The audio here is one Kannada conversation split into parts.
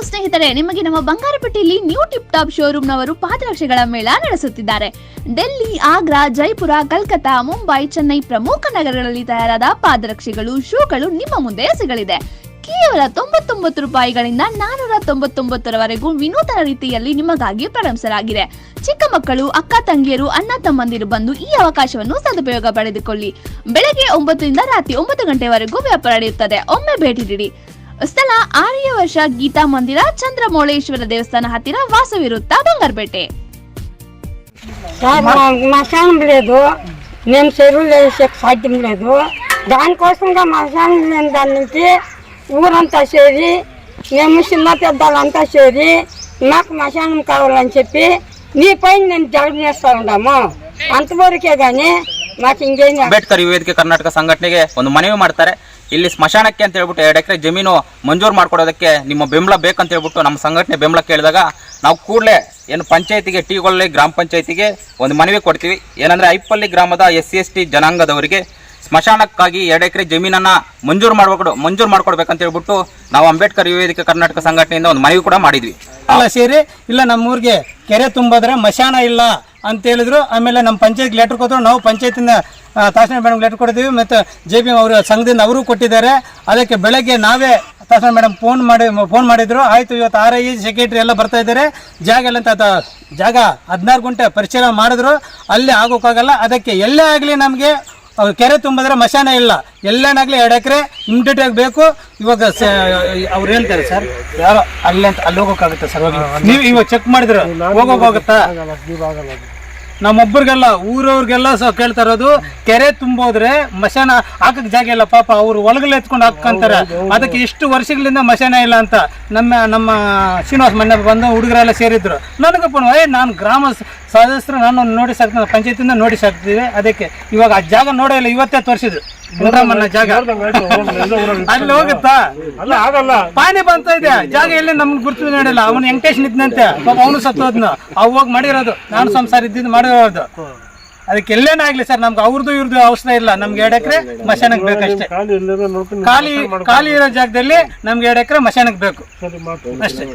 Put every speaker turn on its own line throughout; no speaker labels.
ಸ್ನೇಹಿತರೆ, ನಿಮಗೆ ನಮ್ಮ ಬಂಗಾರಪೇಟೆಯಲ್ಲಿ ನ್ಯೂ ಟಿಪ್ ಟಾಪ್ ಶೋರೂಮ್ ನವರು ಪಾದರಕ್ಷೆಗಳ ಮೇಳ ನಡೆಸುತ್ತಿದ್ದಾರೆ. ಡೆಲ್ಲಿ, ಆಗ್ರಾ, ಜೈಪುರ, ಕಲ್ಕತ್ತಾ, ಮುಂಬೈ, ಚೆನ್ನೈ ಪ್ರಮುಖ ನಗರಗಳಲ್ಲಿ ತಯಾರಾದ ಪಾದರಕ್ಷೆಗಳು, ಶೂಗಳು ನಿಮ್ಮ ಮುಂದೆ ಸಿಗಲಿದೆ. ಕೇವಲ 99 ರೂಪಾಯಿಗಳಿಂದ 499 ವಿನೂತನ ರೀತಿಯಲ್ಲಿ ನಿಮಗಾಗಿ ಪ್ರಾರಂಭಿಸಲಾಗಿದೆ. ಚಿಕ್ಕ ಮಕ್ಕಳು, ಅಕ್ಕ ತಂಗಿಯರು, ಅಣ್ಣ ತಮ್ಮಂದಿರು ಬಂದು ಈ ಅವಕಾಶವನ್ನು ಸದುಪಯೋಗ ಪಡೆದುಕೊಳ್ಳಿ. ಬೆಳಗ್ಗೆ 9 ರಿಂದ ರಾತ್ರಿ 9 ಗಂಟೆವರೆಗೂ ವ್ಯಾಪಾರ ನಡೆಯುತ್ತದೆ. ಒಮ್ಮೆ ಭೇಟಿ ನೀಡಿ. ಸ್ಥಳ ಆರ್ಯವರ್ಷ ಗೀತಾ ಮಂದಿರ, చంద్రమౌళేశ్వర దేవస్థానం హత్తిర, వాసవిరుత్త, బంగారపేట.
మశానం లేదు, మేము చెరువులు వేసే సాధ్యం లేదు. దానికోసంగా మశానం లేని దాని నుంచి ఊరంతా చేరి, మేము చిన్న పెద్దలంతా చేరి నాకు మశానం కావాలని చెప్పి నీ పైన నేను జగన్ చేస్తా ఉన్నాము. అంతవరకే కానీ మాకు ఇంకేం.
ಅಂಬೇಡ್ಕರ್ ವೇದಿಕೆ ಕರ್ನಾಟಕ ಸಂಘಟನೆಗೆ ಒಂದು ಮನವಿ ಮಾಡ್ತಾರೆ. ಇಲ್ಲಿ ಸ್ಮಶಾನಕ್ಕೆ ಅಂತ ಹೇಳ್ಬಿಟ್ಟು 2 ಎಕರೆ ಜಮೀನು ಮಂಜೂರು ಮಾಡ್ಕೊಡೋದಕ್ಕೆ ನಿಮ್ಮ ಬೆಂಬಲ ಬೇಕಂತ ಹೇಳ್ಬಿಟ್ಟು ನಮ್ಮ ಸಂಘಟನೆ ಬೆಂಬಲ ಕೇಳಿದಾಗ ನಾವು ಕೂಡಲೇ ಏನು ಪಂಚಾಯತಿಗೆ, ಟೀಗೊಳ್ಳಿ ಗ್ರಾಮ ಪಂಚಾಯತಿಗೆ ಒಂದು ಮನವಿ ಕೊಡ್ತೀವಿ. ಏನಂದರೆ ಐಪಲ್ಲಿ ಗ್ರಾಮದ SC/ST ಜನಾಂಗದವರಿಗೆ ಸ್ಮಶಾನಕ್ಕಾಗಿ 2 ಎಕರೆ ಜಮೀನನ್ನ ಮಂಜೂರು ಮಾಡ್ಕೊಡ್ಬೇಕಂತ ಹೇಳ್ಬಿಟ್ಟು ನಾವು ಅಂಬೇಡ್ಕರ್ ವೇದಿಕೆ ಕರ್ನಾಟಕ ಸಂಘಟನೆಯಿಂದ ಒಂದು ಮನವಿ ಕೂಡ ಮಾಡಿದ್ವಿ.
ಎಲ್ಲ ಸೇರಿ ಇಲ್ಲ ನಮ್ಮೂರಿಗೆ ಕೆರೆ ತುಂಬಿದ್ರೆ ಮಶಾನ ಇಲ್ಲ ಅಂತ ಹೇಳಿದ್ರು. ಆಮೇಲೆ ನಮ್ಮ ಪಂಚಾಯತ್ ಲೆಟರ್ ಕೊಟ್ಟರು. ನಾವು ಪಂಚಾಯತಿಂದ ತಹಸೀಲ್ದಾರ್ ಮೇಡಮ್ ಲೆಟರ್ ಕೊಟ್ಟಿದ್ದೀವಿ. ಮತ್ತು JB ಅವರ ಸಂಘದಿಂದ ಅವರು ಕೊಟ್ಟಿದ್ದಾರೆ. ಅದಕ್ಕೆ ಬೆಳಗ್ಗೆ ನಾವೇ ತಹಸೀಲ್ದಾರ್ ಮೇಡಮ್ ಫೋನ್ ಮಾಡಿದ್ರು. ಆಯಿತು, ಇವತ್ತು RI ಸೆಕ್ರೆಟರಿ ಎಲ್ಲ ಬರ್ತಾ ಇದ್ದಾರೆ, ಜಾಗ ಎಲ್ಲ ಅಂತ ಜಾಗ 14 ಗುಂಟೆ ಪರಿಶೀಲನೆ ಮಾಡಿದ್ರು. ಅಲ್ಲಿ ಆಗೋಕ್ಕಾಗಲ್ಲ. ಅದಕ್ಕೆ ಎಲ್ಲೇ ಆಗಲಿ ನಮಗೆ ಕೆರೆ ತುಂಬಿದ್ರೆ ಮಶಾನ ಇಲ್ಲ, ಎಲ್ಲೇನಾಗಲಿ 2 ಎಕರೆ ಇಮಿಡಿಯೇಟ್ ಆಗಿ ಬೇಕು. ಇವಾಗ ಅವ್ರು ಹೇಳ್ತಾರೆ ಸರ್, ಯಾರೋ ಅಲ್ಲಿ ಹೋಗೋಕ್ಕಾಗುತ್ತೆ ಸರ್? ನೀವು ಇವಾಗ ಚೆಕ್ ಮಾಡಿದ್ರೆ ಹೋಗೋಕ್ಕಾಗುತ್ತಾ? ನಮ್ಮೊಬ್ಬರಿಗೆಲ್ಲ ಊರವ್ರಿಗೆಲ್ಲ ಕೇಳ್ತಾ ಇರೋದು, ಕೆರೆ ತುಂಬೋದ್ರೆ ಮಶಾನ ಹಾಕಕ್ಕೆ ಜಾಗ ಇಲ್ಲ. ಪಾಪ ಅವರು ಒಳಗಲ್ಲಿ ಎತ್ಕೊಂಡು ಹಾಕಂತಾರೆ. ಅದಕ್ಕೆ ಇಷ್ಟು ವರ್ಷಗಳಿಂದ ಮಶಾನ ಇಲ್ಲ ಅಂತ ನಮ್ಮ ಶ್ರೀನಿವಾಸ ಮನೆ ಬಂದು ಹುಡುಗರೆಲ್ಲ ಸೇರಿದ್ರು. ನನಗಪ್ಪ ನಾನು ಗ್ರಾಮ ಸದಸ್ಯರು ನಾನು ನೋಡಿ ಸಾಕ್ತೀನಿ, ಪಂಚಾಯತಿಂದ ನೋಡಿ ಸಾಕ್ತೀವಿ. ಅದಕ್ಕೆ ಇವಾಗ ಆ ಜಾಗ ನೋಡೇ ಇಲ್ಲ. ಇವತ್ತೇ ತೋರಿಸಿದ್ರು ಗುಂಡ್ರಮ್ಮನ ಜಾಗ. ಅಲ್ಲಿ ಹೋಗುತ್ತಾ? ಪಾನಿ ಬಂತ ಇದೆ ಜಾಗ ಎಲ್ಲಿ ನಮ್ಗೆ ಗುರ್ತು ನೋಡಿಲ್ಲ. ಅವನು ವೆಂಕಟೇಶ್ ನಿಂತಂತೆ, ಅವನು ಸತ್ತೋದ್ನು. ಅವಾಗ ಮಾಡಿರೋದು, ನಾನು ಸಂಸಾರ ಇದ್ದಿದ್ದು ಮಾಡಿರೋದು. ಅದಕ್ಕೆ ಎಲ್ಲೇನಾಗ್ಲಿ ಸರ್, ನಮ್ಗೆ ಅವ್ರದ್ದು ಇವ್ರದ್ದು ಅವಸರ ಇಲ್ಲ. ನಮ್ಗೆ 2 ಎಕರೆ ಮಶಾನಕ್ಕೆ ಬೇಕಷ್ಟೇ. ಖಾಲಿ ಇರೋ ಜಾಗದಲ್ಲಿ ನಮ್ಗೆ 2 ಎಕರೆ ಮಶಾನಕ್ಕೆ ಬೇಕು ಅಷ್ಟೇ.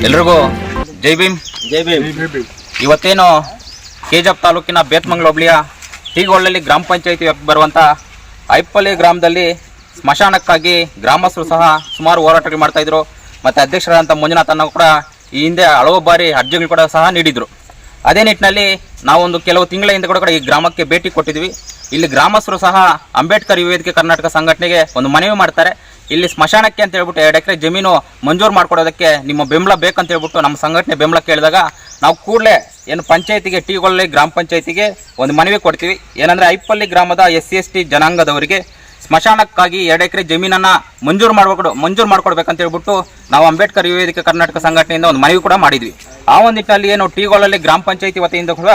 ಎಲ್ರಿಗೂ ಜೈ ಭೀಮ್. ಇವತ್ತೇನು KGF ತಾಲೂಕಿನ ಬೇತ್ಮಂಗ್ಲ ಹೋಬಳಿಯ ಟೀಗೊಳ್ಳಿ ಗ್ರಾಮ ಪಂಚಾಯತಿ ಬರುವಂಥ ಐಪಲ್ಲಿ ಗ್ರಾಮದಲ್ಲಿ ಸ್ಮಶಾನಕ್ಕಾಗಿ ಗ್ರಾಮಸ್ಥರು ಸಹ ಸುಮಾರು ಹೋರಾಟಗಳು ಮಾಡ್ತಾಯಿದ್ರು. ಮತ್ತು ಅಧ್ಯಕ್ಷರಾದಂಥ ಮಂಜುನಾಥ್ ಅನ್ನ ಕೂಡ ಈ ಹಿಂದೆ ಹಲವು ಬಾರಿ ಅರ್ಜಿಗಳು ಕೂಡ ಸಹ ನೀಡಿದರು. ಅದೇ ನಿಟ್ಟಿನಲ್ಲಿ ನಾವೊಂದು ಕೆಲವು ತಿಂಗಳ ಹಿಂದೆ ಕೂಡ ಈ ಗ್ರಾಮಕ್ಕೆ ಭೇಟಿ ಕೊಟ್ಟಿದ್ವಿ. ಇಲ್ಲಿ ಗ್ರಾಮಸ್ಥರು ಸಹ ಅಂಬೇಡ್ಕರ್ ವೇದಿಕೆ ಕರ್ನಾಟಕ ಸಂಘಟನೆಗೆ ಒಂದು ಮನವಿ ಮಾಡ್ತಾರೆ. ಇಲ್ಲಿ ಸ್ಮಶಾನಕ್ಕೆ ಅಂತ ಹೇಳ್ಬಿಟ್ಟು 2 ಎಕರೆ ಜಮೀನು ಮಂಜೂರು ಮಾಡ್ಕೊಡೋದಕ್ಕೆ ನಿಮ್ಮ ಬೆಂಬಲ ಬೇಕಂತ ಹೇಳ್ಬಿಟ್ಟು ನಮ್ಮ ಸಂಘಟನೆ ಬೆಂಬಲ ಕೇಳಿದಾಗ ನಾವು ಕೂಡಲೇ ಏನು ಪಂಚಾಯತಿಗೆ, ಟೀಗೊಳ್ಳಿ ಗ್ರಾಮ ಪಂಚಾಯತಿಗೆ ಒಂದು ಮನವಿ ಕೊಡ್ತೀವಿ. ಏನಂದರೆ ಐಪಲ್ಲಿ ಗ್ರಾಮದ SC/ST ಜನಾಂಗದವರಿಗೆ ಸ್ಮಶಾನಕ್ಕಾಗಿ 2 ಎಕರೆ ಜಮೀನನ್ನು ಮಂಜೂರು ಮಾಡ್ಕೊಡ್ಬೇಕಂತ ಹೇಳ್ಬಿಟ್ಟು ನಾವು ಅಂಬೇಡ್ಕರ್ ವೇದಿಕೆ ಕರ್ನಾಟಕ ಸಂಘಟನೆಯಿಂದ ಒಂದು ಮನವಿ ಕೂಡ ಮಾಡಿದ್ವಿ. ಆ ಒಂದು ನಿಟ್ಟಿನಲ್ಲಿ ಏನು ಟೀಗೊಳ್ಳಿ ಗ್ರಾಮ ಪಂಚಾಯತಿ ವತಿಯಿಂದ ಕೂಡ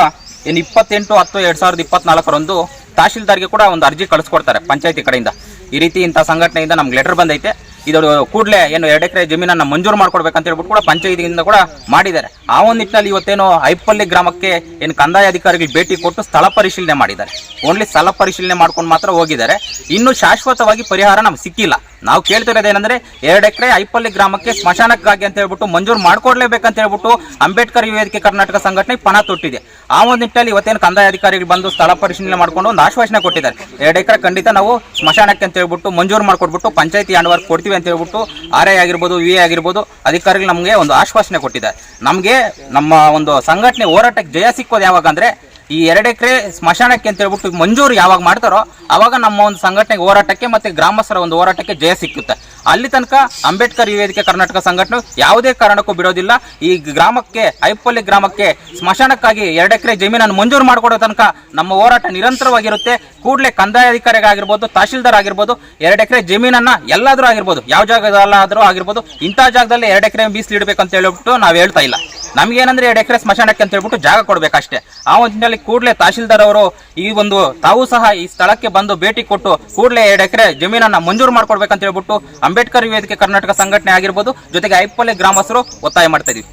ಏನು 28/10/2024 ತಹಶೀಲ್ದಾರ್ಗೆ ಕೂಡ ಒಂದು ಅರ್ಜಿ ಕಳಿಸ್ಕೊಡ್ತಾರೆ ಪಂಚಾಯತಿ ಕಡೆಯಿಂದ. ಈ ರೀತಿ ಇಂಥ ಸಂಘಟನೆಯಿಂದ ನಮ್ಗೆ ಲೆಟರ್ ಬಂದೈತೆ, ಇದು ಕೂಡಲೇ ಏನು 2 ಎಕರೆ ಜಮೀನನ್ನು ಮಂಜೂರು ಮಾಡ್ಕೊಡ್ಬೇಕಂತ ಹೇಳ್ಬಿಟ್ಟು ಕೂಡ ಪಂಚಾಯತಿಯಿಂದ ಕೂಡ ಮಾಡಿದ್ದಾರೆ. ಆ ಒಂದು ನಿಟ್ಟಿನಲ್ಲಿ ಇವತ್ತೇನು ಐಪಲ್ಲಿ ಗ್ರಾಮಕ್ಕೆ ಏನು ಕಂದಾಯ ಅಧಿಕಾರಿಗಳು ಭೇಟಿ ಕೊಟ್ಟು ಸ್ಥಳ ಪರಿಶೀಲನೆ ಮಾಡಿದ್ದಾರೆ. ಓನ್ಲಿ ಸ್ಥಳ ಪರಿಶೀಲನೆ ಮಾಡ್ಕೊಂಡು ಮಾತ್ರ ಹೋಗಿದ್ದಾರೆ. ಇನ್ನು ಶಾಶ್ವತವಾಗಿ ಪರಿಹಾರ ನಮ್ಗೆ ಸಿಕ್ಕಿಲ್ಲ. ನಾವು ಕೇಳ್ತಿರೋದೇನೆಂದರೆ 2 ಎಕರೆ ಐಪಲ್ಲಿ ಗ್ರಾಮಕ್ಕೆ ಸ್ಮಶಾನಕ್ಕಾಗಿ ಅಂತ ಹೇಳ್ಬಿಟ್ಟು ಮಂಜೂರು ಮಾಡ್ಕೊಡ್ಲೇಬೇಕಂತ ಹೇಳ್ಬಿಟ್ಟು ಅಂಬೇಡ್ಕರ್ ವೇದಿಕೆ ಕರ್ನಾಟಕ ಸಂಘಟನೆ ಪಣ ತೊಟ್ಟಿದೆ. ಆ ಒಂದು ನಿಟ್ಟಿನಲ್ಲಿ ಇವತ್ತೇನು ಕಂದಾಯ ಅಧಿಕಾರಿಗಳು ಬಂದು ಸ್ಥಳ ಪರಿಶೀಲನೆ ಮಾಡ್ಕೊಂಡು ಒಂದು ಆಶ್ವಾಸನೆ ಕೊಟ್ಟಿದ್ದಾರೆ. 2 ಎಕರೆ ಖಂಡಿತ ನಾವು ಸ್ಮಶಾನಕ್ಕೆ ಅಂತ ಹೇಳ್ಬಿಟ್ಟು ಮಂಜೂರು ಮಾಡ್ಕೊಡ್ಬಿಟ್ಟು ಪಂಚಾಯತಿ ಹ್ಯಾಂಡ್ ಕೊಡ್ತೀವಿ ಅಂತ ಹೇಳ್ಬಿಟ್ಟು RI ಆಗಿರ್ಬೋದು, VA ಆಗಿರ್ಬೋದು ಅಧಿಕಾರಿಗಳು ನಮಗೆ ಒಂದು ಆಶ್ವಾಸನೆ ಕೊಟ್ಟಿದ್ದಾರೆ. ನಮಗೆ ನಮ್ಮ ಒಂದು ಸಂಘಟನೆ ಹೋರಾಟಕ್ಕೆ ಜಯ ಸಿಕ್ಕೋದು ಯಾವಾಗ ಅಂದರೆ ಈ 2 ಎಕರೆ ಸ್ಮಶಾನಕ್ಕೆ ಅಂತ ಹೇಳ್ಬಿಟ್ಟು ಮಂಜೂರು ಯಾವಾಗ ಮಾಡ್ತಾರೋ ಆವಾಗ ನಮ್ಮ ಒಂದು ಸಂಘಟನೆಗೆ ಹೋರಾಟಕ್ಕೆ ಮತ್ತು ಗ್ರಾಮಸ್ಥರ ಒಂದು ಹೋರಾಟಕ್ಕೆ ಜಯ ಸಿಕ್ಕುತ್ತೆ. ಅಲ್ಲಿ ತನಕ ಅಂಬೇಡ್ಕರ್ ವೇದಿಕೆ ಕರ್ನಾಟಕ ಸಂಘಟನೆ ಯಾವುದೇ ಕಾರಣಕ್ಕೂ ಬಿಡೋದಿಲ್ಲ. ಈ ಗ್ರಾಮಕ್ಕೆ, ಐಪಲ್ಲಿ ಗ್ರಾಮಕ್ಕೆ ಸ್ಮಶಾನಕ್ಕಾಗಿ 2 ಎಕರೆ ಜಮೀನನ್ನು ಮಂಜೂರು ಮಾಡಿಕೊಡೋ ತನಕ ನಮ್ಮ ಹೋರಾಟ ನಿರಂತರವಾಗಿರುತ್ತೆ. ಕೂಡಲೇ ಕಂದಾಯ ಅಧಿಕಾರಿಗಾಗಿರ್ಬೋದು, ತಹಶೀಲ್ದಾರ್ ಆಗಿರ್ಬೋದು, 2 ಎಕರೆ ಜಮೀನನ್ನ ಎಲ್ಲಾದ್ರೂ ಆಗಿರ್ಬೋದು, ಯಾವ ಜಾಗದಲ್ಲಾದ್ರೂ ಆಗಿರ್ಬೋದು, ಇಂಥ ಜಾಗದಲ್ಲಿ 2 ಎಕರೆ ಮೀಸಲಿಡ್ಬೇಕು ಅಂತ ಹೇಳ್ಬಿಟ್ಟು ನಾವು ಹೇಳ್ತಾ ಇಲ್ಲ. ನಮ್ಗೇನಂದ್ರೆ 2 ಎಕರೆ ಸ್ಮಶಾನಕ್ಕೆ ಅಂತ ಹೇಳ್ಬಿಟ್ಟು ಜಾಗ ಕೊಡ್ಬೇಕಷ್ಟೇ. ಆ ಹೊತ್ತಿನಲ್ಲಿ ಕೂಡಲೇ ತಹಶೀಲ್ದಾರ್ ಅವರು ಈ ಒಂದು ತಾವು ಸಹ ಈ ಸ್ಥಳಕ್ಕೆ ಬಂದು ಭೇಟಿ ಕೊಟ್ಟು ಕೂಡಲೇ 2 ಎಕರೆ ಜಮೀನನ್ನ ಮಂಜೂರು ಮಾಡ್ಕೊಡ್ಬೇಕಂತ ಹೇಳ್ಬಿಟ್ಟು ಅಂಬೇಡ್ಕರ್ ವೇದಿಕೆ ಕರ್ನಾಟಕ ಸಂಘಟನೆ ಆಗಿರ್ಬೋದು, ಜೊತೆಗೆ ಐಪಲ್ಲಿ ಗ್ರಾಮಸ್ಥರು ಒತ್ತಾಯ ಮಾಡ್ತಾ ಇದೀವಿ.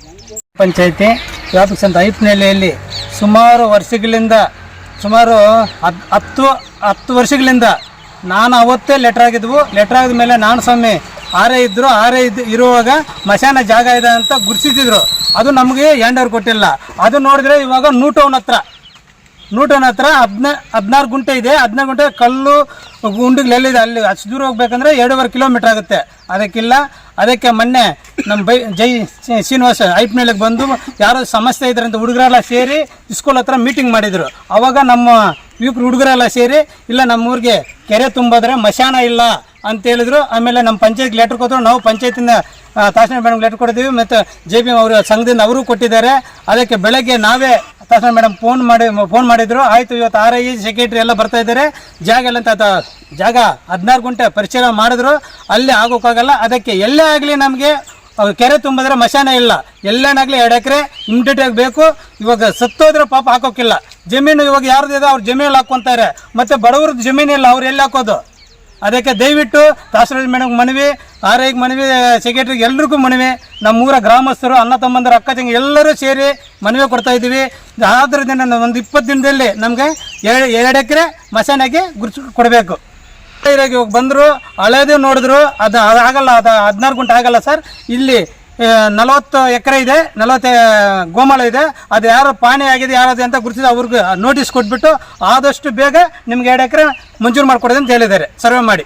ಪಂಚಾಯತಿ ವ್ಯಾಪಕ ಸಂತ ಐಪನಹಳ್ಳಿಯಲ್ಲಿ ಸುಮಾರು ವರ್ಷಗಳಿಂದ, ಸುಮಾರು 10 ವರ್ಷಗಳಿಂದ ನಾನು ಅವತ್ತೇ ಲೆಟರ್ ಆಗಿದ್ವು. ಲೆಟರ್ ಆಗಿದ ಮೇಲೆ ನಾನು ಸ್ವಾಮಿ ಆರೇ ಇರುವಾಗ ಮಶಾನ ಜಾಗ ಇದೆ ಅಂತ ಗುರ್ಸಿದ್ರು. ಅದು ನಮಗೆ ಹ್ಯಾಂಡ್ ಕೊಟ್ಟಿಲ್ಲ. ಅದು ನೋಡಿದ್ರೆ ಇವಾಗ ನೂಟೌನ್ ಹತ್ರ 16 ಗುಂಟೆ ಇದೆ. 16 ಗುಂಟೆ ಕಲ್ಲು ಗುಂಡಿಗಳೆಲ್ಲಿದೆ, ಅಲ್ಲಿ ಅಷ್ಟು ದೂರ ಹೋಗ್ಬೇಕಂದ್ರೆ 2.5 ಕಿಲೋಮೀಟರ್ ಆಗುತ್ತೆ. ಅದಕ್ಕೆ ಮೊನ್ನೆ ನಮ್ಮ ಜೈ ಶ್ರೀನಿವಾಸ ಐಪನಹಳ್ಳಿಗೆ ಬಂದು ಯಾರೋ ಸಮಸ್ಯೆ ಇದ್ರಂತ ಹುಡುಗರೆಲ್ಲ ಸೇರಿ ಸ್ಕೂಲ್ ಹತ್ರ ಮೀಟಿಂಗ್ ಮಾಡಿದರು. ಅವಾಗ ನಮ್ಮ ಯುವಕರು ಹುಡುಗರೆಲ್ಲ ಸೇರಿ ಇಲ್ಲ ನಮ್ಮೂರಿಗೆ ಕೆರೆ ತುಂಬಿದ್ರೆ ಮಶಾನ ಇಲ್ಲ ಅಂತ ಹೇಳಿದ್ರು. ಆಮೇಲೆ ನಮ್ಮ ಪಂಚಾಯತ್ಗೆ ಲೆಟ್ರ್ ಕೊಟ್ಟರು. ನಾವು ಪಂಚಾಯತಿಂದ ತಹಶೀಲ್ದಾರ್ ಮೇಡಮ್ ಲೆಟ್ರ್ ಕೊಡ್ತೀವಿ, ಮತ್ತು JBM ಅವರು ಸಂಘದಿಂದ ಅವರು ಕೊಟ್ಟಿದ್ದಾರೆ. ಅದಕ್ಕೆ ಬೆಳಗ್ಗೆ ನಾವೇ ತಹಶೀಲ್ದಾರ್ ಮೇಡಮ್ ಫೋನ್ ಮಾಡಿದ್ರು. ಆಯಿತು, ಇವತ್ತು RI ಸೆಕ್ರೆಟರಿ ಎಲ್ಲ ಬರ್ತಾ ಇದ್ದಾರೆ, ಜಾಗ ಎಲ್ಲ ಅಂತ ಜಾಗ 16 ಗುಂಟೆ ಪರಿಶೀಲನೆ ಮಾಡಿದ್ರು. ಅಲ್ಲಿ ಆಗೋಕ್ಕಾಗಲ್ಲ. ಅದಕ್ಕೆ ಎಲ್ಲೇ ಆಗಲಿ ನಮಗೆ ಕೆರೆ ತುಂಬಿದ್ರೆ ಮಶಾನ ಇಲ್ಲ, ಎಲ್ಲೇನಾಗಲಿ 2 ಎಕರೆ ಇಮಿಡಿಯೇಟಾಗಿ ಬೇಕು. ಇವಾಗ ಸತ್ತೋದ್ರೆ ಪಾಪ ಹಾಕೋಕ್ಕಿಲ್ಲ. ಜಮೀನು ಇವಾಗ ಯಾರ್ದಿದೆ ಅವ್ರು ಜಮೀನಲ್ಲಿ ಹಾಕ್ಕೊಂತಾರೆ, ಮತ್ತು ಬಡವ್ರದ್ದು ಜಮೀನಿಲ್ಲ, ಅವ್ರು ಎಲ್ಲಿ ಹಾಕೋದು? ಅದಕ್ಕೆ ದಯವಿಟ್ಟು ತಹಶೀಲ್ದಾರ್ ಮೇಡಮ್ ಮನವಿ, RIಗೆ ಮನವಿ, ಸೆಕ್ರೆಟರಿಗೆ ಎಲ್ರಿಗೂ ಮನವಿ, ನಮ್ಮೂರ ಗ್ರಾಮಸ್ಥರು, ಅಣ್ಣ ತಮ್ಮಂದರು, ಅಕ್ಕ ತಂಗಿ ಎಲ್ಲರೂ ಸೇರಿ ಮನವಿ ಕೊಡ್ತಾ ಇದ್ದೀವಿ. ಆದ್ರ ದಿನ ಒಂದು 20 ದಿನದಲ್ಲಿ ನಮಗೆ 2 ಎಕರೆ ಮಶಾನಕ್ಕೆ ಗುರುತು ಕೊಡಬೇಕು. ಇವಾಗ ಬಂದರು, ಹಳೇದು ನೋಡಿದ್ರು, ಅದು ಆಗಲ್ಲ, ಅದು 16 ಗುಂಟೆ ಆಗಲ್ಲ ಸರ್. ಇಲ್ಲಿ 40 ಎಕರೆ ಇದೆ, 40 ಗೋಮಾಳ ಇದೆ. ಅದು ಯಾರು ಪಾಣಿ ಆಗಿದೆ ಯಾರದು ಅಂತ ಗುರುತಿಸಿ ಅವ್ರಿಗೆ ನೋಟಿಸ್ ಕೊಟ್ಬಿಟ್ಟು ಆದಷ್ಟು ಬೇಗ ನಿಮ್ಗೆ 2 ಎಕರೆ ಮಂಜೂರು ಮಾಡಿಕೊಡೋದು ಅಂತ ಹೇಳಿದ್ದಾರೆ, ಸರ್ವೆ ಮಾಡಿ.